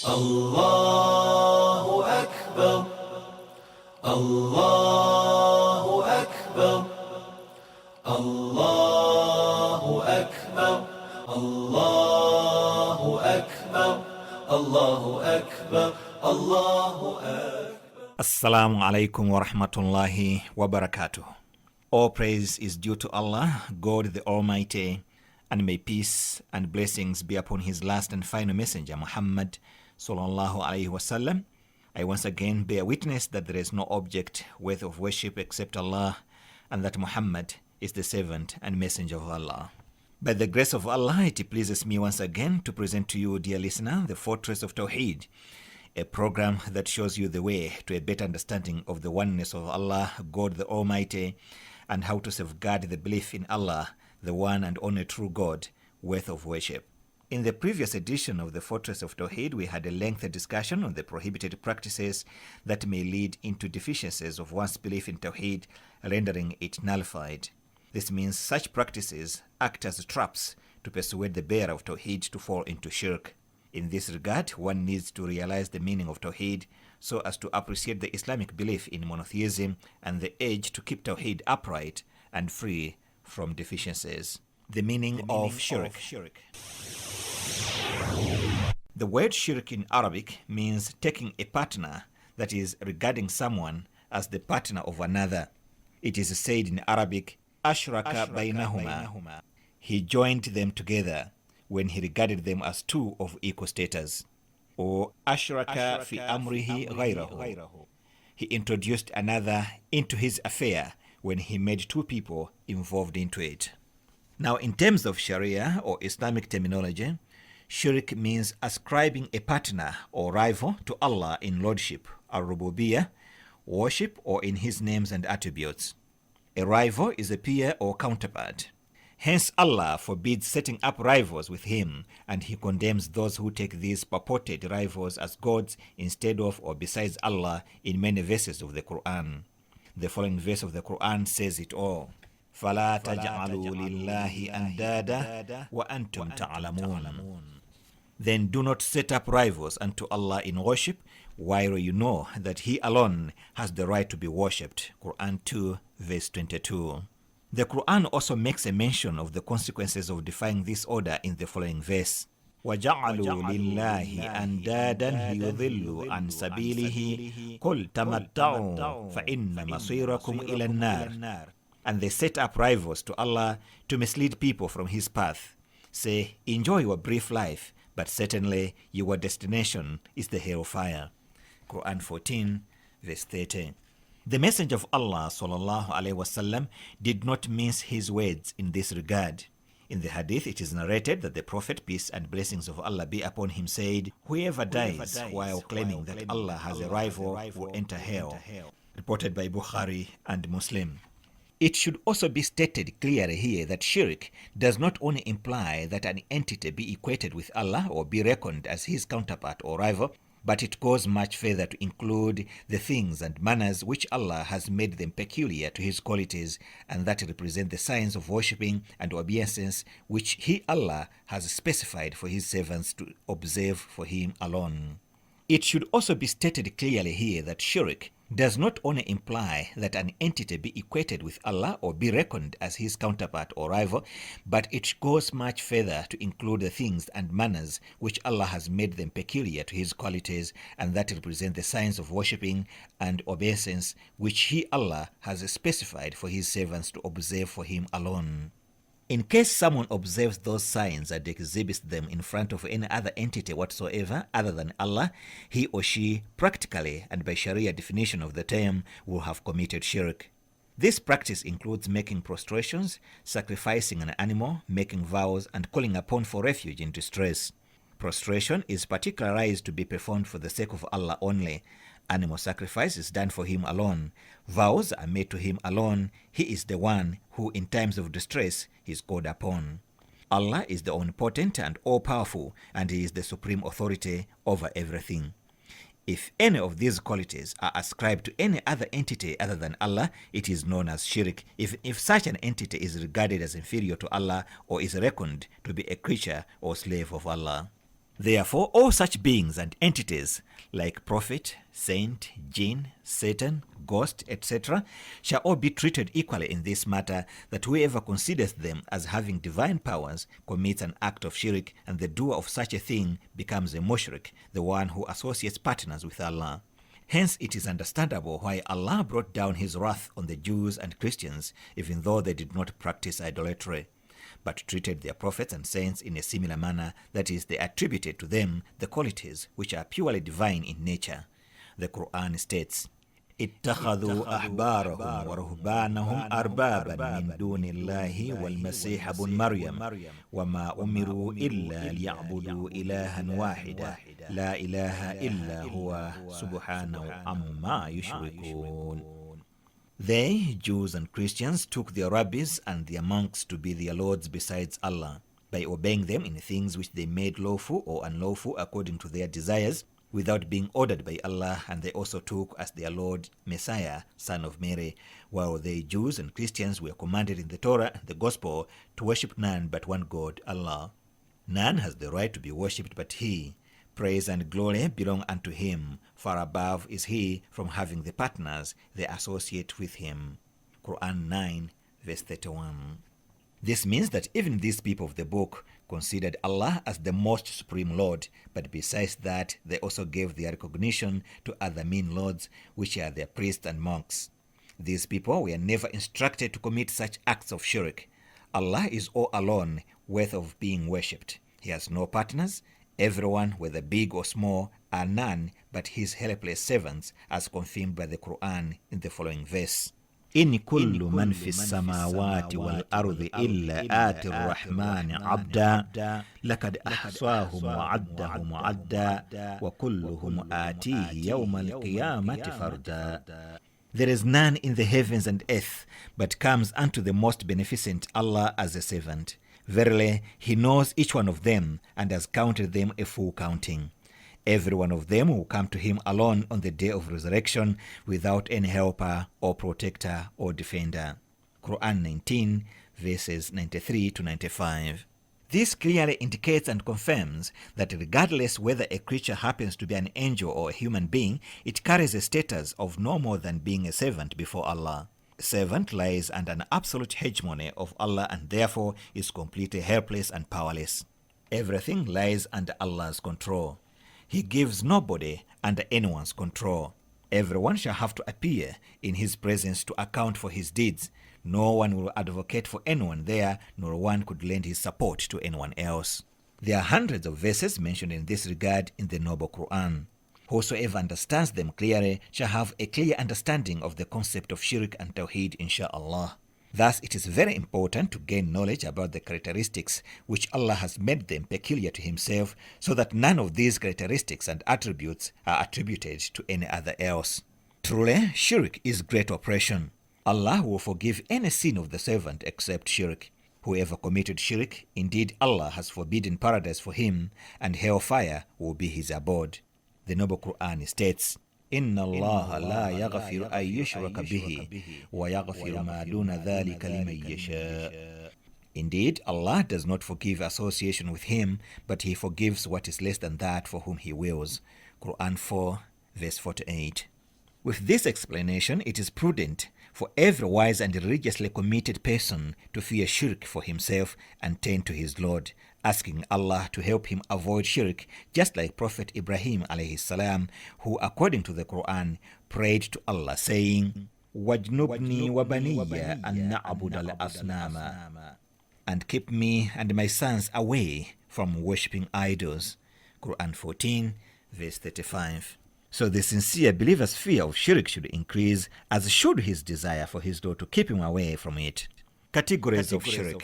الله أكبر الله أكبر الله أكبر الله أكبر الله أكبر الله أكبر. Assalamu alaikum wa rahmatullahi wa barakatuh. All praise is due to Allah, God the Almighty, and may peace and blessings be upon His last and final messenger, Muhammad sallallahu alaihi wasallam. I once again bear witness that there is no object worthy of worship except Allah, and that Muhammad is the servant and messenger of Allah. By the grace of Allah, it pleases me once again to present to you, dear listener, the Fortress of TAWHEED, a program that shows you the way to a better understanding of the oneness of Allah, God the Almighty, and how to safeguard the belief in Allah, the one and only true God, worth of worship. In the previous edition of the Fortress of TAWHEED, we had a lengthy discussion on the prohibited practices that may lead into deficiencies of one's belief in TAWHEED, rendering it nullified. This means such practices act as traps to persuade the bearer of TAWHEED to fall into SHIRK. In this regard, one needs to realize the meaning of TAWHEED so as to appreciate the Islamic belief in monotheism and the urge to keep TAWHEED upright and free from deficiencies. The meaning of SHIRK. The word shirk in Arabic means taking a partner, that is, regarding someone as the partner of another. It is said in Arabic, ashraka baynahuma. He joined them together when he regarded them as two of equal status. Or ashraka fi amrihi ghayrahu. He introduced another into his affair when he made two people involved into it. Now, in terms of Sharia or Islamic terminology, shirk means ascribing a partner or rival to Allah in lordship, al-rububiyyah, worship, or in His names and attributes. A rival is a peer or counterpart. Hence, Allah forbids setting up rivals with Him, and He condemns those who take these purported rivals as gods instead of or besides Allah in many verses of the Quran. The following verse of the Quran says it all. فَلَا تَجْعَلُوا لِلَّهِ أَنْدَادًا وَأَنْتُمْ تَعْلَمُونَ. Then do not set up rivals unto Allah in worship, while you know that He alone has the right to be worshipped. Quran 2, verse 22. The Quran also makes a mention of the consequences of defying this order in the following verse. وَجَعَلُوا لِلَّهِ أَنْدَادًا لِيُضِلُّوا عَنْ سَبِيلِهِ قُلْ تَمَتَّعُوا فَإِنَّ مَصِيرَكُمْ إِلَى النَّارِ. And they set up rivals to Allah to mislead people from His path. Say, enjoy your brief life, but certainly your destination is the hellfire. Quran 14, verse 30. The Messenger of Allah sallallahu alaihi wasallam did not mince his words in this regard. In the hadith, it is narrated that the Prophet, peace and blessings of Allah be upon him, said, whoever dies while claiming that Allah has a rival will enter hell. Reported by Bukhari and Muslim. It should also be stated clearly here that shirk does not only imply that an entity be equated with Allah or be reckoned as His counterpart or rival, but it goes much further to include the things and manners which Allah has made them peculiar to His qualities and that represent the signs of worshipping and obeisance which He, Allah, has specified for His servants to observe for Him alone. It should also be stated clearly here that shirk does not only imply that an entity be equated with Allah or be reckoned as His counterpart or rival, but it goes much further to include the things and manners which Allah has made them peculiar to His qualities and that represent the signs of worshipping and obeisance which He, Allah, has specified for His servants to observe for Him alone. In case someone observes those signs and exhibits them in front of any other entity whatsoever other than Allah, he or she practically and by Sharia definition of the term will have committed shirk. This practice includes making prostrations, sacrificing an animal, making vows, and calling upon for refuge in distress. Prostration is particularized to be performed for the sake of Allah only. Animal sacrifice is done for Him alone. Vows are made to Him alone. He is the one who in times of distress is called upon. Allah is the omnipotent and all-powerful, and He is the supreme authority over everything. If any of these qualities are ascribed to any other entity other than Allah, it is known as shirk, if such an entity is regarded as inferior to Allah or is reckoned to be a creature or slave of Allah. Therefore, all such beings and entities like prophet, saint, jinn, Satan, ghost, etc., shall all be treated equally in this matter, that whoever considers them as having divine powers commits an act of shirk, and the doer of such a thing becomes a mushrik, the one who associates partners with Allah. Hence, it is understandable why Allah brought down his wrath on the Jews and Christians, even though they did not practice idolatry, but treated their prophets and saints in a similar manner, that is, they attributed to them the qualities which are purely divine in nature. The Quran states, اتخذوا أحبارهم ورهبانهم أربابا من دون الله والمسيح ابن مريم وما أمروا إلا ليعبدوا إلها واحدا لا إله إلا هو سبحانه عما يشركون. They, Jews and Christians, took their rabbis and their monks to be their lords besides Allah, by obeying them in things which they made lawful or unlawful according to their desires, without being ordered by Allah, and they also took as their Lord Messiah, son of Mary, while they, Jews and Christians, were commanded in the Torah and the Gospel to worship none but one God, Allah. None has the right to be worshipped but He. Praise and glory belong unto Him. Far above is He from having the partners they associate with Him. Quran 9, verse 31. This means that even these people of the book considered Allah as the most supreme Lord, but besides that, they also gave their recognition to other mean lords, which are their priests and monks. These people were never instructed to commit such acts of shirk. Allah is all alone, worth of being worshipped. He has no partners. Everyone, whether big or small, are none but His helpless servants, as confirmed by the Quran in the following verse. إن كل من في السماوات والأرض إلا آتي الرحمن عبدا لقد أحصاهم وعدهم عدا وكلهم آتيه يوم القيامة فردا. There is none in the heavens and earth, but comes unto the most beneficent Allah as a servant. Verily, He knows each one of them, and has counted them a full counting. Every one of them will come to Him alone on the day of resurrection, without any helper or protector or defender. Quran 19, verses 93 to 95. This clearly indicates and confirms that regardless whether a creature happens to be an angel or a human being, it carries a status of no more than being a servant before Allah. A servant lies under an absolute hegemony of Allah, and therefore is completely helpless and powerless. Everything lies under Allah's control. He gives nobody under anyone's control. Everyone shall have to appear in His presence to account for his deeds. No one will advocate for anyone there, nor one could lend his support to anyone else. There are hundreds of verses mentioned in this regard in the Noble Quran. Whosoever understands them clearly shall have a clear understanding of the concept of shirk and tawheed, insha'Allah. Thus, it is very important to gain knowledge about the characteristics which Allah has made them peculiar to Himself, so that none of these characteristics and attributes are attributed to any other else. Truly, shirk is great oppression. Allah will forgive any sin of the servant except shirk. Whoever committed shirk, indeed Allah has forbidden paradise for him, and hellfire will be his abode. The Noble Quran states, إن الله لا يغفر أن يشرك به ويغفر ما دون ذلك لمن يشاء. Indeed, Allah does not forgive association with Him, but He forgives what is less than that for whom He wills. Quran 4, verse 48. With this explanation, it is prudent for every wise and religiously committed person to fear shirk for himself and turn to his Lord, asking Allah to help him avoid shirk, just like Prophet Ibrahim alayhi salam, who, according to the Quran, prayed to Allah saying, وَاجْنُبْنِي وَبَنِيَّ أَن نَعْبُدَ الْأَصْنَامَ, and keep me and my sons away from worshipping idols. Quran 14, verse 35. So the sincere believer's fear of shirk should increase, as should his desire for his Lord to keep him away from it. Categories of shirk.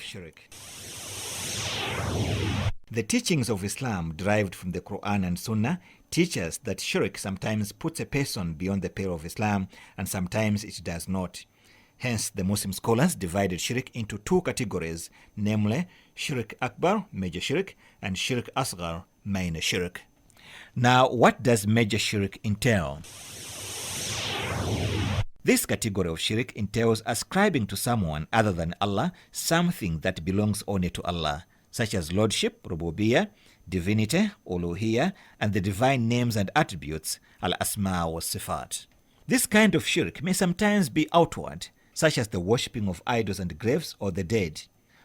The teachings of Islam derived from the Quran and Sunnah teach us that shirk sometimes puts a person beyond the pale of Islam, and sometimes it does not. Hence, the Muslim scholars divided shirk into two categories, namely shirk akbar, major shirk, and shirk asghar, minor shirk. Now, what does major shirk entail? This category of shirk entails ascribing to someone other than Allah something that belongs only to Allah, such as lordship, rububiyyah, divinity, uluhiyya, and the divine names and attributes, al-asma wa sifat. This kind of shirk may sometimes be outward, such as the worshipping of idols and graves or the dead,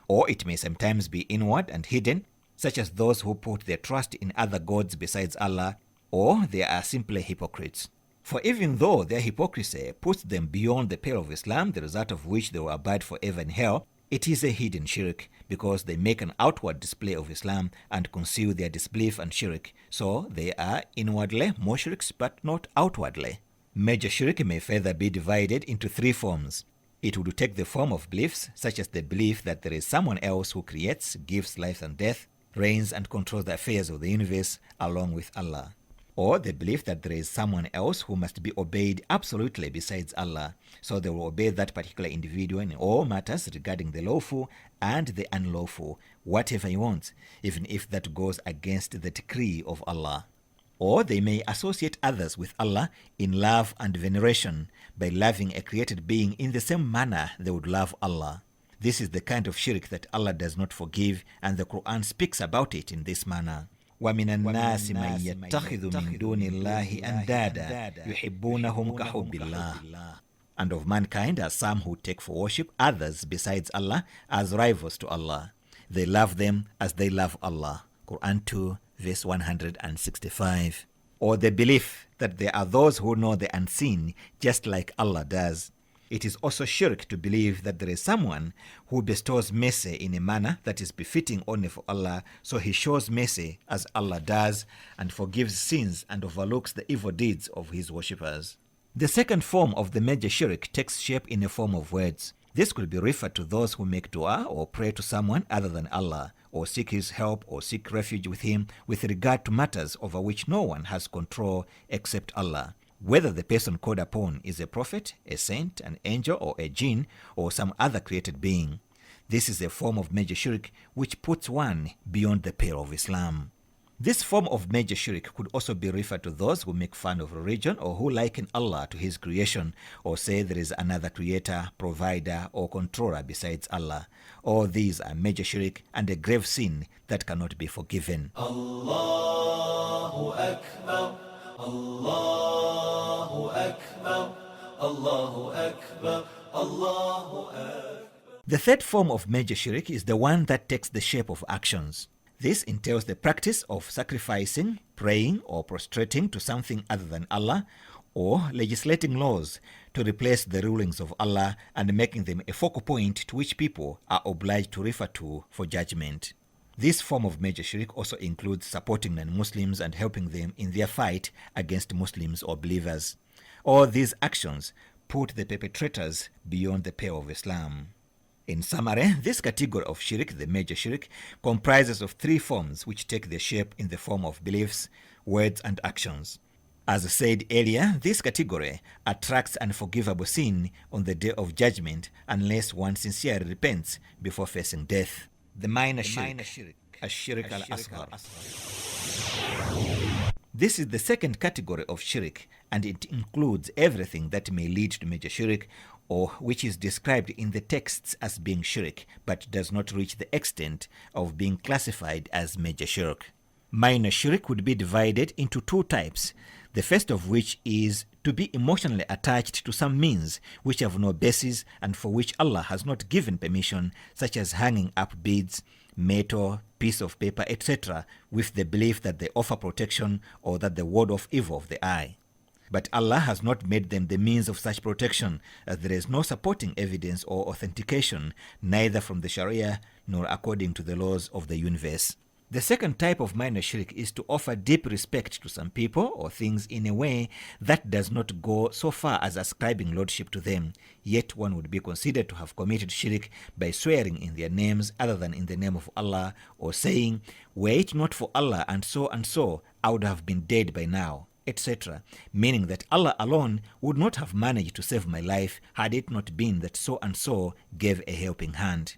or it may sometimes be inward and hidden, such as those who put their trust in other gods besides Allah, or they are simply hypocrites. For even though their hypocrisy puts them beyond the pale of Islam, the result of which they will abide forever in hell, it is a hidden shirk because they make an outward display of Islam and conceal their disbelief and shirk. So they are inwardly mushriks but not outwardly. Major shirk may further be divided into three forms. It would take the form of beliefs, such as the belief that there is someone else who creates, gives life and death, reigns and controls the affairs of the universe along with Allah. Or the belief that there is someone else who must be obeyed absolutely besides Allah, so they will obey that particular individual in all matters regarding the lawful and the unlawful, whatever he wants, even if that goes against the decree of Allah. Or they may associate others with Allah in love and veneration by loving a created being in the same manner they would love Allah. This is the kind of shirk that Allah does not forgive, and the Quran speaks about it in this manner. وَمِنَ النَّاسِ مَن يَتَّخِذُ مِن دُونِ اللَّهِ أَندَادًا يُحِبُّونَهُمْ كَحُبِّ اللَّهِ. And of mankind are some who take for worship others besides Allah as rivals to Allah. They love them as they love Allah. Quran 2 verse 165. Or the belief that there are those who know the unseen just like Allah does. It is also shirk to believe that there is someone who bestows mercy in a manner that is befitting only for Allah, so he shows mercy as Allah does and forgives sins and overlooks the evil deeds of his worshippers. The second form of the major shirk takes shape in a form of words. This could be referred to those who make dua or pray to someone other than Allah, or seek his help or seek refuge with him with regard to matters over which no one has control except Allah. Whether the person called upon is a prophet, a saint, an angel, or a jinn, or some other created being. This is a form of major shirk which puts one beyond the pale of Islam. This form of major shirk could also be referred to those who make fun of religion or who liken Allah to his creation or say there is another creator, provider, or controller besides Allah. All these are major shirk and a grave sin that cannot be forgiven. Allahu Akbar, Allahu Akbar, Allahu Akbar, Allahu Akbar. The third form of major shirk is the one that takes the shape of actions. This entails the practice of sacrificing, praying, or prostrating to something other than Allah, or legislating laws to replace the rulings of Allah and making them a focal point to which people are obliged to refer to for judgment. This form of major shirk also includes supporting non-Muslims and helping them in their fight against Muslims or believers. All these actions put the perpetrators beyond the pale of Islam. In summary, this category of shirk, the major shirk, comprises of three forms which take their shape in the form of beliefs, words, and actions. As said earlier, this category attracts unforgivable sin on the day of judgment unless one sincerely repents before facing death. The minor shirk, ash-shirk al-asghar. This is the second category of shirk, and it includes everything that may lead to major shirk or which is described in the texts as being shirk but does not reach the extent of being classified as major shirk. Minor shirk would be divided into two types, the first of which is to be emotionally attached to some means which have no basis and for which Allah has not given permission, such as hanging up beads, metal, piece of paper, etc., with the belief that they offer protection or that they ward off evil of the eye. But Allah has not made them the means of such protection, as there is no supporting evidence or authentication, neither from the Sharia nor according to the laws of the universe. The second type of minor shirk is to offer deep respect to some people or things in a way that does not go so far as ascribing lordship to them, yet one would be considered to have committed shirk by swearing in their names other than in the name of Allah, or saying, "Were it not for Allah and so, I would have been dead by now," etc., meaning that Allah alone would not have managed to save my life had it not been that so and so gave a helping hand.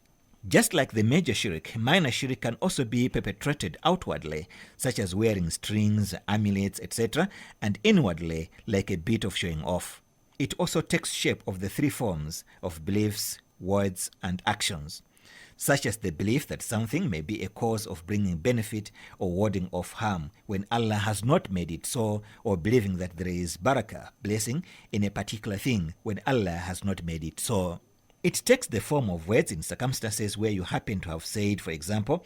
Just like the major shirk, minor shirk can also be perpetrated outwardly, such as wearing strings, amulets, etc., and inwardly, like a bit of showing off. It also takes shape of the three forms of beliefs, words, and actions. such as the belief that something may be a cause of bringing benefit or warding off harm when Allah has not made it so, or believing that there is barakah, blessing, in a particular thing when Allah has not made it so. It takes the form of words in circumstances where you happen to have said, for example,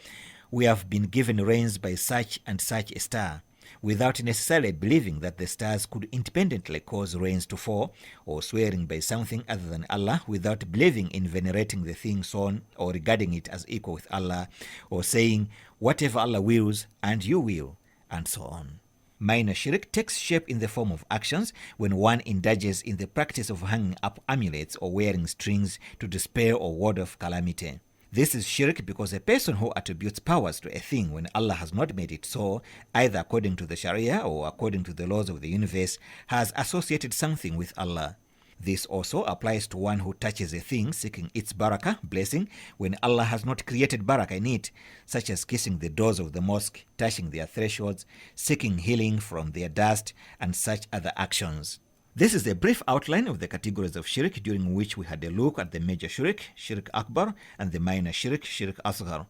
"We have been given rains by such and such a star," without necessarily believing that the stars could independently cause rains to fall, or swearing by something other than Allah without believing in venerating the thing sown or regarding it as equal with Allah, or saying, "Whatever Allah wills and you will," and so on. Minor shirk takes shape in the form of actions when one indulges in the practice of hanging up amulets or wearing strings to despair or ward off calamity. This is shirk because a person who attributes powers to a thing when Allah has not made it so, either according to the Sharia or according to the laws of the universe, has associated something with Allah. This also applies to one who touches a thing seeking its barakah, blessing, when Allah has not created barakah in it, such as kissing the doors of the mosque, touching their thresholds, seeking healing from their dust, and such other actions. This is a brief outline of the categories of shirk, during which we had a look at the major shirk, shirk akbar, and the minor shirk, shirk asghar.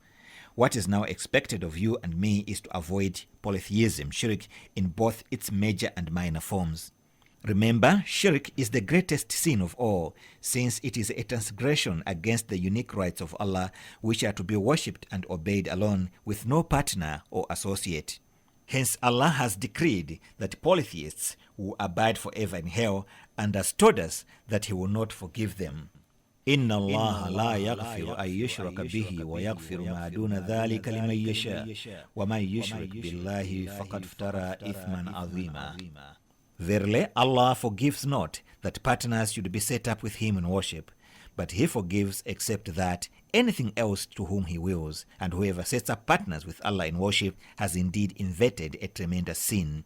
What is now expected of you and me is to avoid polytheism, shirk, in both its major and minor forms. Remember, shirk is the greatest sin of all, since it is a transgression against the unique rights of Allah, which are to be worshipped and obeyed alone, with no partner or associate. Hence, Allah has decreed that polytheists will abide forever in hell, and has told us that He will not forgive them. إن الله لا يغفر أن يشرك به ويغفر ما دون ذلك لمن يشاء ومن يشرك بالله فقد افترى إثما عظيما. Verily, Allah forgives not that partners should be set up with Him in worship, but He forgives except that anything else to whom He wills, and whoever sets up partners with Allah in worship has indeed inverted a tremendous sin.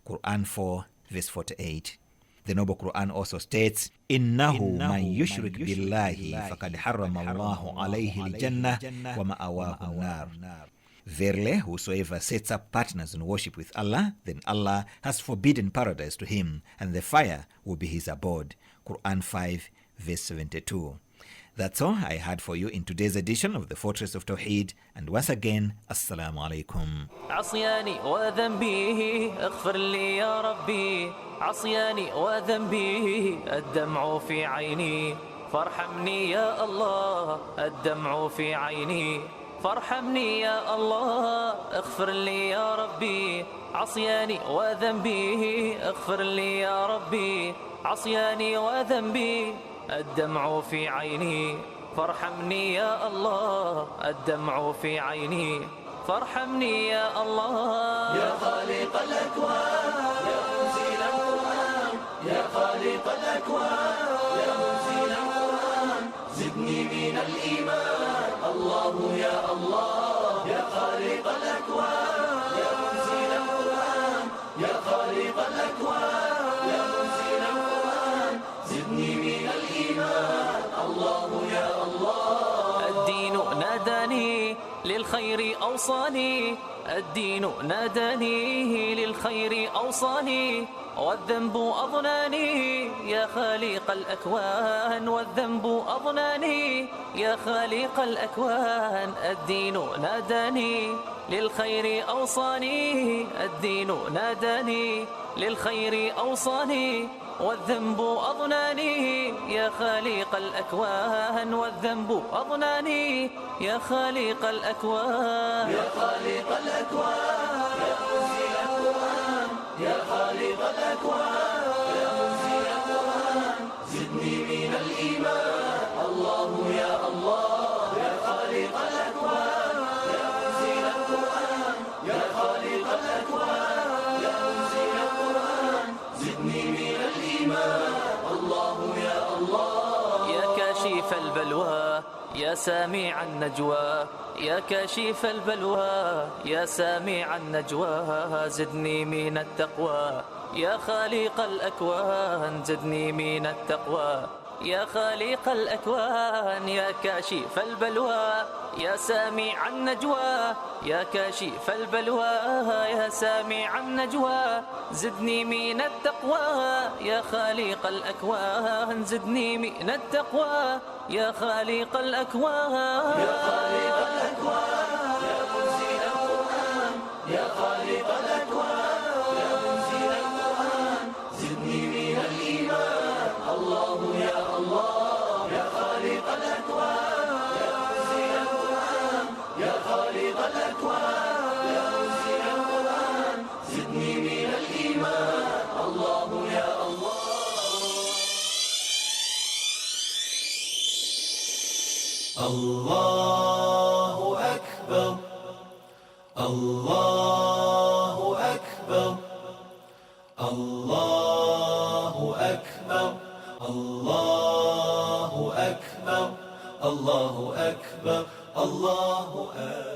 Quran 4 verse 48. The Noble Quran also states, "Innahu man yushrik billahi faqad harrama Allahu alayhi al-jannah wa ma'awahu an-nar." Verily, whosoever sets up partners in worship with Allah, then Allah has forbidden paradise to him, and the fire will be his abode. Quran 5 verse 72. That's all I had for you in today's edition of the Fortress of Tawheed, and once again, Assalamu alaikum. عصياني وذنبي اغفر لي يا ربي، عصياني وذنبي الدمع في عيني، فارحمني يا الله الدمع في عيني، فارحمني يا الله اغفر لي يا ربي، عصياني وذنبي اغفر لي يا ربي، عصياني وذنبي الدمع في عيني، فارحمني يا الله الدمع في عيني، فارحمني يا الله. يا خالق الأكوان يا منزل القرآن، يا خالق الأكوان يا منزل القرآن، زدني من الإيمان الله يا الله. يا خالق الأكوان يا منزل القرآن، يا خالق الأكوان يا منزل القرآن، زدني من الإيمان الله يا الله. الدين ناداني للخير أوصاني، الدين ناداني للخير أوصاني، والذنب أضناني يا خالق الأكوان، والذنب أضناني يا خالق الأكوان. الدين ناداني للخير أوصاني، الدين ناداني للخير أوصاني، والذنب أضناني يا خالق الأكوان، والذنب أضناني يا خالق الأكوان. يا خالق الأكوان يا منزل القرآن، يا خالق الأكوان يا منزل القرآن، زدني من الإيمان الله يا الله. يا خالق الأكوان يا منزل القرآن، يا خالق الأكوان يا منزل القرآن، زدني من الإيمان الله يا الله. يا كاشف البلوى يا سامع النجوى، يا كاشف البلوى يا سامع النجوى، زدني من التقوى يا خالق الأكوان، زدني من التقوى يا خالق الأكوان يا كاشف البلوى يا سامع النجوى يا كاشف البلوى يا سامع النجوى زدني من التقوى يا خالق الأكوان زدني من التقوى يا خالق الأكوان يا خالق الأكوان يا منزل القرآن يا خالق الأكوان يا منزل القرآن زدني من الإيمان الله يا الله يا خالق الأكوان يا منزل القرآن يا خالق الأكوان يا منزل القرآن زدني من الإيمان الله يا الله. الله أكبر الله أكبر الله أكبر الله أكبر الله أكبر الله أكبر.